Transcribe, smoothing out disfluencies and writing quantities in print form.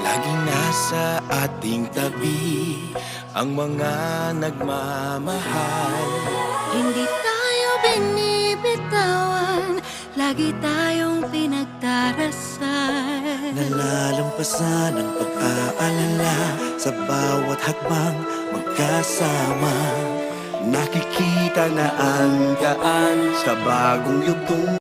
Laging nasa ating tabi ang mga nagmamahal. Hindi tayo binibitawan, lagi tayong pinagdarasal. Nalalampasan ang pag-aalala sa bawat hakbang magkasama. Nakikita na ang daan sa bagong yugtong.